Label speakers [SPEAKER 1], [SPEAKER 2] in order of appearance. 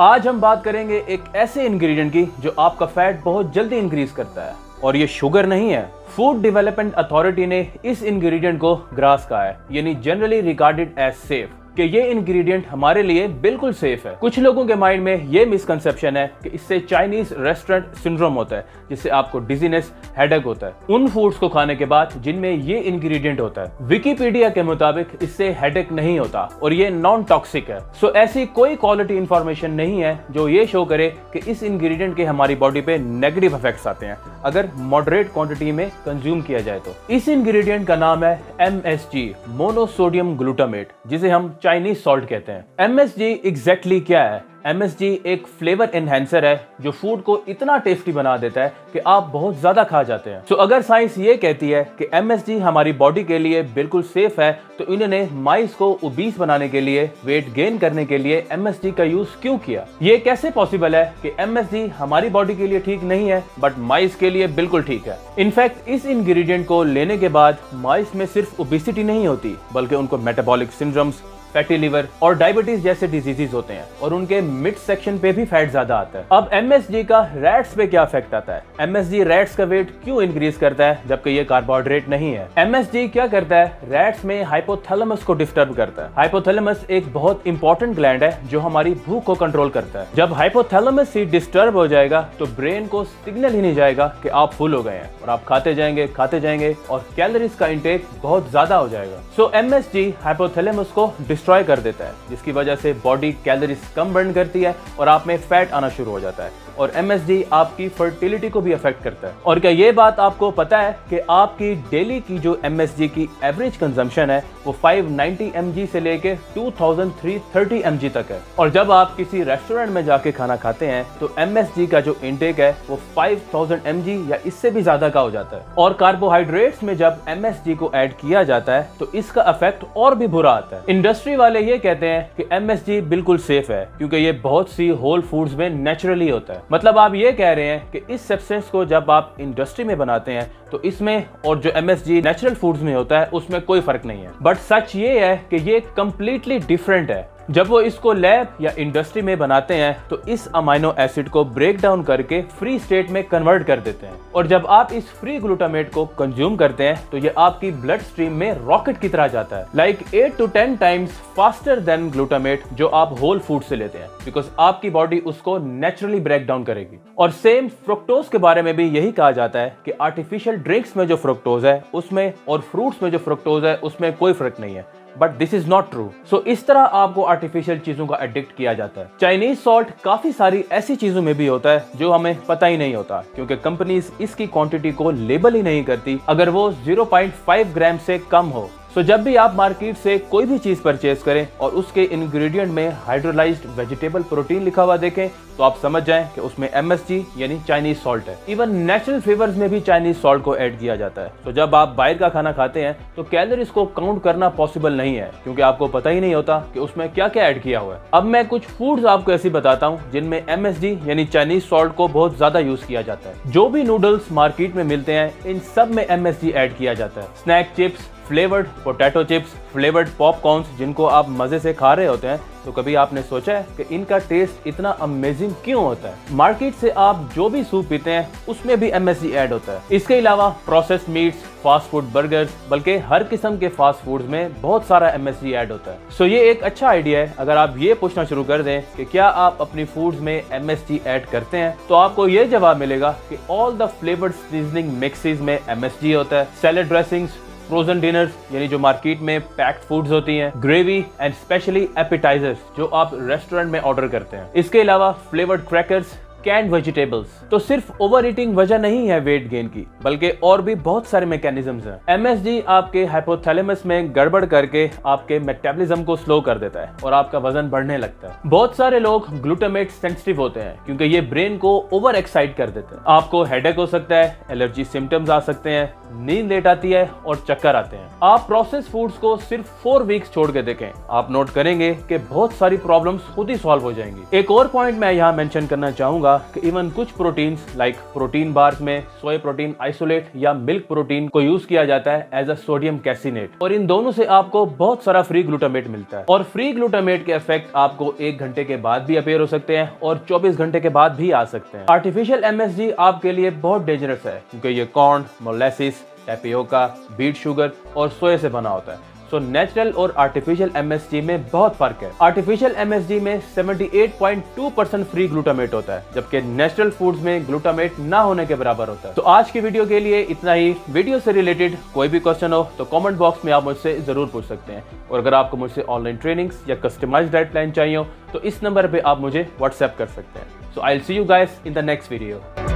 [SPEAKER 1] आज हम बात करेंगे एक ऐसे इंग्रेडिएंट की जो आपका फैट बहुत जल्दी इंक्रीज करता है, और ये शुगर नहीं है। फूड डेवलपमेंट अथॉरिटी ने इस इंग्रेडिएंट को ग्रास कहा है, यानी जनरली रिगार्डेड एज सेफ, कि ये इंग्रेडिएंट हमारे लिए बिल्कुल सेफ है। कुछ लोगों के माइंड में ये मिसकंसेप्शन है कि इससे चाइनीज रेस्टोरेंट सिंड्रोम होता है, जिससे आपको डिजीनेस, हेडेक होता है उन फूड्स को खाने के बाद जिनमें ये इंग्रेडिएंट होता है। विकिपीडिया के मुताबिक इससे हेडेक नहीं होता और ये नॉन टॉक्सिक है। सो ऐसी कोई क्वालिटी इंफॉर्मेशन नहीं है जो ये शो करे कि इस इंग्रेडिएंट के हमारी बॉडी पे नेगेटिव इफेक्ट्स आते हैं अगर मॉडरेट क्वांटिटी में कंज्यूम किया जाए तो। इस इंग्रेडिएंट का नाम है MSG, मोनोसोडियम ग्लूटामेट, जिसे हम चाइनीज सॉल्ट कहते हैं। MSG एग्जैक्टली क्या है? MSG एक फ्लेवर एनहेंसर है जो फूड को इतना टेस्टी बना देता है कि आप बहुत ज्यादा खा जाते हैं। तो अगर साइंस ये कहती है कि MSG हमारी बॉडी के लिए बिल्कुल सेफ है, तो इन्होंने माइस को ओबीस बनाने के लिए, वेट गेन करने के लिए MSG का यूज क्यों किया? ये कैसे पॉसिबल है कि MSG हमारी बॉडी के लिए ठीक नहीं है बट माइस के लिए बिल्कुल ठीक है? इनफैक्ट इस इंग्रेडिएंट को लेने के बाद माइस में सिर्फ ओबेसिटी नहीं होती, बल्कि उनको मेटाबॉलिक सिंड्रोम्स, फैटी लिवर और डायबिटीज जैसे डिजीजेस होते हैं, और उनके मिड सेक्शन पे भी फैट ज्यादा आता है। अब MSG का रैट्स पे क्या इफेक्ट आता है? MSG रैट्स का वेट क्यों इंक्रीज करता है जबकि ये कार्बोहाइड्रेट नहीं है? MSG क्या करता है? रैट्स में हाइपोथैलेमस को डिस्टर्ब करता है। हाइपोथैलेमस एक बहुत इंपॉर्टेंट ग्लैंड है जो हमारी भूख को कंट्रोल करता है। जब हाइपोथैलेमस ही डिस्टर्ब हो जाएगा तो ब्रेन को सिग्नल ही नहीं जाएगा कि आप फुल हो गए हैं, और आप खाते जाएंगे और कैलोरीज का इंटेक बहुत ज्यादा हो जाएगा। सो MSG हाइपोथैलेमस को डिस्ट्रॉय कर देता है, जिसकी वजह से बॉडी कैलोरीज कम बर्न करती है और आप में फैट आना शुरू हो जाता है। और MSG आपकी फर्टिलिटी को भी अफेक्ट करता है। और क्या ये बात आपको पता है कि आपकी डेली की जो MSG की एवरेज कंजम्पशन है वो 590 mg से लेके 2330 mg तक है। और जब आप किसी रेस्टोरेंट में जाके खाना खाते हैं तो MSG का जो इंटेक है वो 5000 mg या इससे भी ज्यादा का हो जाता है। और कार्बोहाइड्रेट्स में जब MSG को ऐड किया जाता है तो इसका इफेक्ट और भी बुरा आता है। इंडस्ट्री वाले ये कहते हैं कि MSG बिल्कुल सेफ है क्योंकि ये बहुत सी होल फूड्स में नेचुरली होता है। मतलब आप ये कह रहे हैं कि इस सब्सटेंस को जब आप इंडस्ट्री में बनाते हैं तो इसमें और जो MSG नेचुरल फूड्स में होता है उसमें कोई फर्क नहीं है। बट सच ये है कि ये कंप्लीटली डिफरेंट है। जब वो इसको लैब या इंडस्ट्री में बनाते हैं तो इस अमाइनो एसिड को ब्रेक डाउन करके फ्री स्टेट में कन्वर्ट कर देते हैं, और जब आप इस फ्री ग्लूटामेट को कंज्यूम करते हैं तो ये आपकी ब्लड स्ट्रीम में रॉकेट की तरह जाता है, like 8 to 10 times faster than glutamate जो आप होल फूड से लेते हैं, बिकॉज आपकी बॉडी उसको नेचुरली ब्रेक डाउन करेगी। और सेम फ्रुक्टोज के बारे में भी यही कहा जाता है कि आर्टिफिशियल ड्रिंक्स में जो फ्रुक्टोज है उसमें और फ्रूट्स में जो फ्रुक्टोज है उसमें कोई फर्क नहीं है। But this is not true. So इस तरह आपको आर्टिफिशियल चीजों का एडिक्ट किया जाता है। चाइनीज सॉल्ट काफी सारी ऐसी चीजों में भी होता है जो हमें पता ही नहीं होता, क्योंकि कंपनीज इसकी क्वांटिटी को लेबल ही नहीं करती अगर वो 0.5 ग्राम से कम हो। सो जब भी आप मार्केट से कोई भी चीज परचेज करें और उसके इंग्रेडिएंट में हाइड्रोलाइज्ड वेजिटेबल प्रोटीन लिखा हुआ देखें तो आप समझ जाएं कि उसमें MSG यानी चाइनीज सॉल्ट है। इवन नेचुरल फ्लेवर्स में भी चाइनीज सॉल्ट को ऐड किया जाता है। तो जब आप बाहर का खाना खाते हैं तो कैलोरीज को काउंट करना पॉसिबल नहीं है, क्योंकि आपको पता ही नहीं होता कि उसमें क्या क्या ऐड किया हुआ है। अब मैं कुछ फूड्स आपको ऐसी बताता हूँ जिनमें MSG यानी चाइनीज सॉल्ट को बहुत ज्यादा यूज किया जाता है। जो भी नूडल्स मार्केट में मिलते हैं इन सब में MSG ऐड किया जाता है। Snack chips, flavoured potato chips, flavoured popcorns जिनको आप मजे से खा रहे होते हैं, तो कभी आपने सोचा है कि इनका टेस्ट इतना अमेजिंग क्यों होता है? मार्केट से आप जो भी सूप पीते हैं उसमें भी MSG ऐड होता है। इसके अलावा processed meets, fast food, burgers, बल्कि हर किस्म के फास्ट फूड्स में बहुत सारा MSG ऐड होता है। सो ये एक अच्छा आइडिया है अगर आप ये पूछना शुरू कर दें कि क्या आप अपनी फूड्स में MSG ऐड करते हैं, तो आपको ये जवाब मिलेगा कि all the flavoured seasoning mixes में MSG होता है। सैलेड ड्रेसिंग्स, फ्रोजन डिनर्स यानी जो मार्केट में पैक्ड फूड्स होती हैं, ग्रेवी एंड स्पेशली एपिटाइजर्स जो आप रेस्टोरेंट में ऑर्डर करते हैं। इसके अलावा फ्लेवर्ड क्रैकर्स, कैंड वेजिटेबल्स। तो सिर्फ ओवर ईटिंग वजह नहीं है वेट गेन की, बल्कि और भी बहुत सारे मैकेनिज्म्स हैं। MSG आपके हाइपोथैलेमस में गड़बड़ करके आपके मेटाबॉलिज्म को स्लो कर देता है और आपका वजन बढ़ने लगता है। बहुत सारे लोग ग्लूटामेट सेंसिटिव होते हैं क्योंकि ये ब्रेन को ओवर एक्साइट कर देते हैं। आपको हेडेक हो सकता है, एलर्जी सिम्टम्स आ सकते हैं, नींद लेट आती है और चक्कर आते हैं। आप प्रोसेस फूड्स को सिर्फ 4 वीक्स छोड़ के देखें, आप नोट करेंगे कि बहुत सारी प्रॉब्लम्स खुद ही सॉल्व हो जाएंगी। एक और पॉइंट मैं यहाँ मेंशन करना चाहूंगा कि इवन कुछ प्रोटीन्स लाइक प्रोटीन बार्स में सोया प्रोटीन आइसोलेट या मिल्क प्रोटीन को यूज किया जाता है एज अ सोडियम कैसिनेट, और इन दोनों से आपको बहुत सारा फ्री ग्लूटामेट मिलता है। और फ्री ग्लूटामेट के इफेक्ट आपको 1 घंटे के बाद भी अपेयर हो सकते हैं और 24 घंटे के बाद भी आ सकते हैं। आर्टिफिशियल MSG आपके लिए बहुत डेंजरस है क्योंकि ये corn, molasses, tapioca, beet sugar और सोया से बना होता है। सो नेचुरल और आर्टिफिशियल MSG में बहुत फर्क है। आर्टिफिशियल MSG में 78.2% फ्री ग्लूटामेट होता है, जबकि नेचुरल फूड्स में ग्लूटामेट ना होने के बराबर होता है। तो आज की वीडियो के लिए इतना ही। वीडियो से रिलेटेड कोई भी क्वेश्चन हो तो कमेंट बॉक्स में आप मुझसे जरूर पूछ सकते हैं, और अगर आपको मुझसे ऑनलाइन ट्रेनिंग्स या कस्टमाइज्ड डाइट प्लान चाहिए हो तो इस नंबर पे आप मुझे व्हाट्सएप कर सकते हैं। So I will see you guys in the next video.